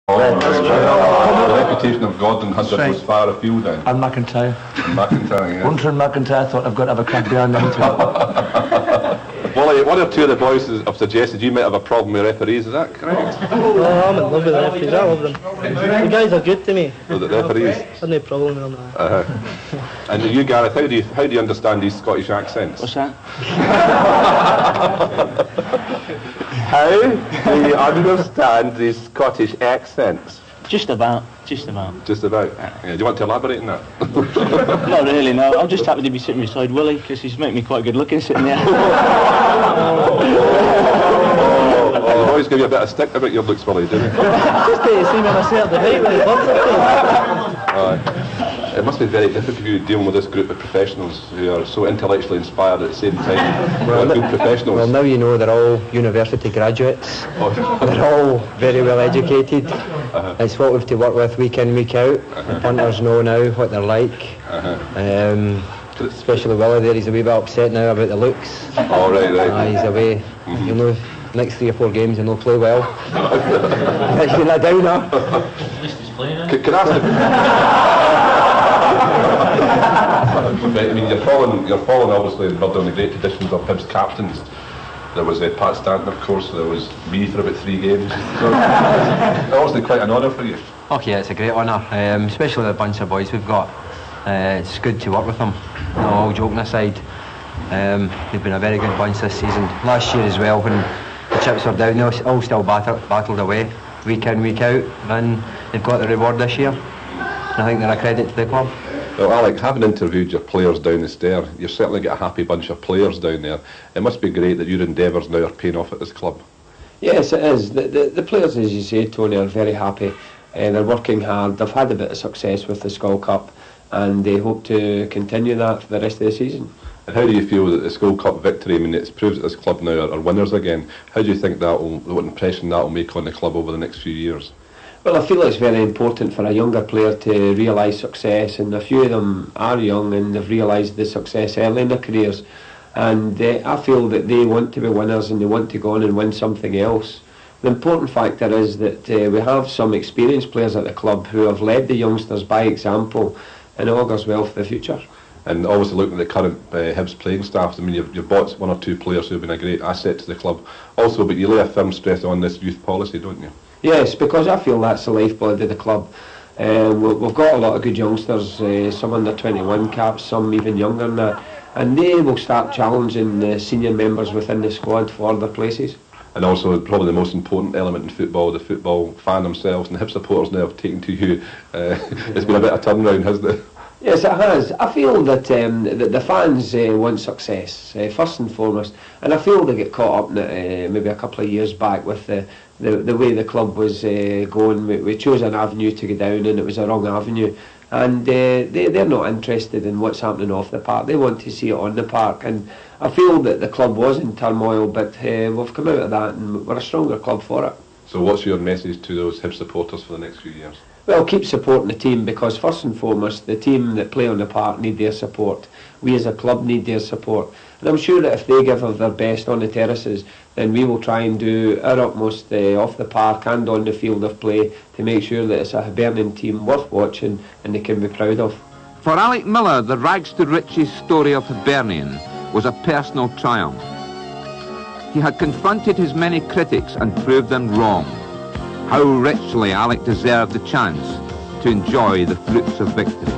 The reputation of Gordon Hunter goes far afield then. And McIntyre. McIntyre, yeah. Wouldnt and McIntyre thought I've got to have a crack behind them too. Wally, one or two of the boys have suggested you might have a problem with referees, is that correct? Oh, I'm in love with the referees, I love them. The guys are good to me. So the referees? There's no problem with them. And you, Gareth, how do you understand these Scottish accents? What's that? How do you understand these Scottish accents? Just about. Just about? Yeah, do you want to elaborate on that? Not really, no. I'm just happy to be sitting beside Willie, because he's making me quite good looking sitting there. They always give you a bit of stick about your looks, Willie, do they? Just to see when I say at the right when he buns up. It must be very difficult for you dealing with this group of professionals who are so intellectually inspired at the same time. Well, good professionals. Well, now you know they're all university graduates. They're all very well educated. It's what we have to work with week in, week out. The punters know now what they're like. Especially Willie there, he's a wee bit upset now about the looks. Oh, right. He's away. You know, next 3 or 4 games he'll play well. He's been a downer. At least he's playing now. Can I ask Right, I mean, you're following obviously one of the great traditions of Hibs captains. There was Pat Stanton, of course. There was me for about 3 games. So, obviously, quite an honour for you. Okay, it's a great honour, especially the bunch of boys we've got. It's good to work with them. No, all joking aside, they've been a very good bunch this season. Last year as well, when the chips were down, they all still battled away, week in, week out, and they've got the reward this year. I think they're a credit to the club. Well, Alec, having interviewed your players down the stair, you've certainly got a happy bunch of players down there. It must be great that your endeavours now are paying off at this club. Yes, it is. The players, as you say, Tony, are very happy. They're working hard. They've had a bit of success with the Skull Cup, and they hope to continue that for the rest of the season. And how do you feel that the Skull Cup victory, I mean, it's proved that this club now are winners again. How do you think what impression that will make on the club over the next few years? Well, I feel it's very important for a younger player to realise success, and a few of them are young and they've realised the success early in their careers, and I feel that they want to be winners and they want to go on and win something else. The important factor is that we have some experienced players at the club who have led the youngsters by example, and it augurs well for the future. And obviously looking at the current Hibs playing staff, I mean, you've bought 1 or 2 players who have been a great asset to the club. Also, but you lay a firm stress on this youth policy, don't you? Yes, because I feel that's the lifeblood of the club. We've got a lot of good youngsters, some under 21 caps, some even younger than that, and they will start challenging the senior members within the squad for their places. And also, probably the most important element in football, the football fan themselves, and the Hibs supporters now have taken to you. It's been a bit of a turnaround, hasn't it? Yes, it has. I feel that the fans want success, first and foremost, and I feel they get caught up in it, maybe a couple of years back with the way the club was going. We chose an avenue to go down and it was a wrong avenue, and they're not interested in what's happening off the park. They want to see it on the park, and I feel that the club was in turmoil, but we've come out of that and we're a stronger club for it. So what's your message to those Hibs supporters for the next few years? Well, keep supporting the team, because first and foremost the team that play on the park need their support. We as a club need their support, and I'm sure that if they give of their best on the terraces, then we will try and do our utmost off the park and on the field of play to make sure that it's a Hibernian team worth watching and they can be proud of. For Alec Miller, the rags to riches story of Hibernian was a personal triumph. He had confronted his many critics and proved them wrong. How richly Alec deserved the chance to enjoy the fruits of victory.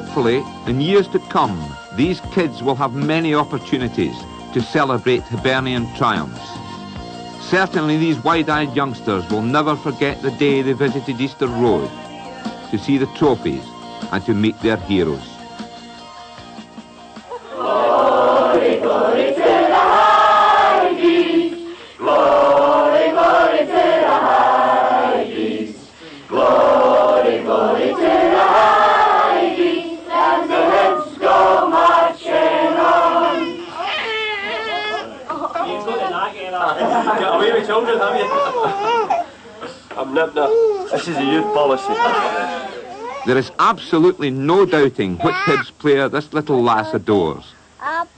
hopefully, in years to come, these kids will have many opportunities to celebrate Hibernian triumphs. Certainly these wide-eyed youngsters will never forget the day they visited Easter Road to see the trophies and to meet their heroes. Glory, glory to the Highdies! Glory, glory to the Highdies! Glory, glory to the Highdies! As the hits go marching on! Get away with children, have you? I'm nipped up. This is a youth policy. There is absolutely no doubting which Hibs player this little lass adores.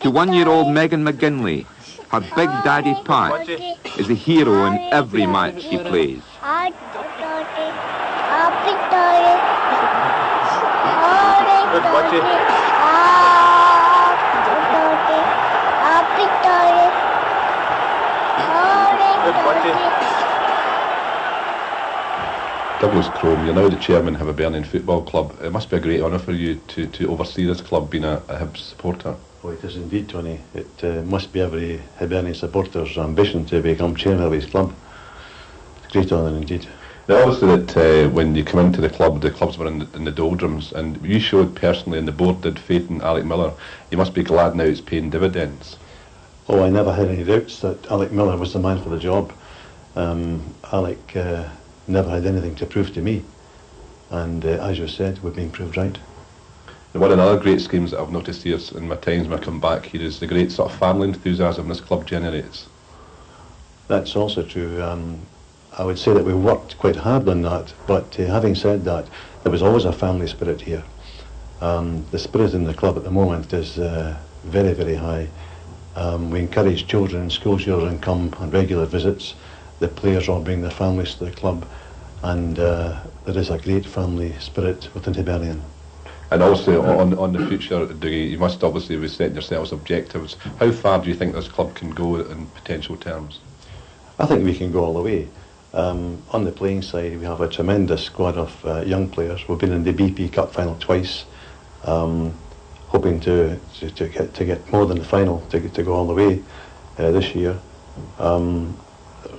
To 1-year-old Megan McGinley, her big daddy Pat is the hero in every match she plays. Douglas Crome, you're now the chairman of Hibernian Football Club. It must be a great honour for you to oversee this club, being a Hibs supporter. Oh, it is indeed, Tony. It must be every Hibernian supporter's ambition to become chairman of his club. It's a great honour indeed. Now, obviously, that when you come into the clubs were in the doldrums, and you showed personally, and the board did, faith in Alec Miller. You must be glad now it's paying dividends. Oh, I never had any doubts that Alec Miller was the man for the job. Alec never had anything to prove to me, and as you said, we've been proved right. And one of the other great schemes that I've noticed here in my times when I come back here is the great sort of family enthusiasm this club generates. That's also true. I would say that we worked quite hard on that, but having said that, there was always a family spirit here. The spirit in the club at the moment is very, very high. We encourage children and school children come on regular visits. The players all bring their families to the club, and there is a great family spirit within Hibernian. And also on the future, Dougie, you must obviously be setting yourselves objectives. How far do you think this club can go in potential terms? I think we can go all the way. On the playing side, we have a tremendous squad of young players. We've been in the BP Cup final twice, hoping to get more than the final to go all the way this year.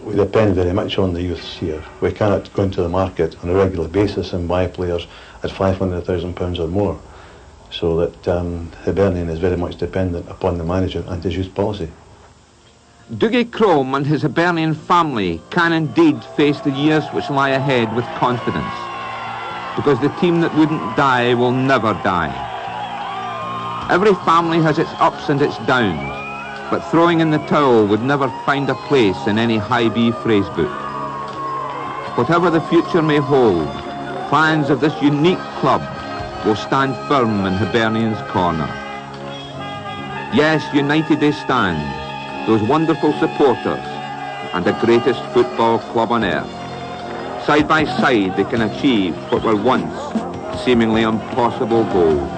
We depend very much on the youths here. We cannot go into the market on a regular basis and buy players at £500,000 or more. So that Hibernian is very much dependent upon the manager and his youth policy. Dougie Crome and his Hibernian family can indeed face the years which lie ahead with confidence, because the team that wouldn't die will never die. Every family has its ups and its downs, but throwing in the towel would never find a place in any High B phrasebook. Whatever the future may hold, fans of this unique club will stand firm in Hibernian's corner. Yes, united they stand, those wonderful supporters and the greatest football club on earth. Side by side they can achieve what were once seemingly impossible goals.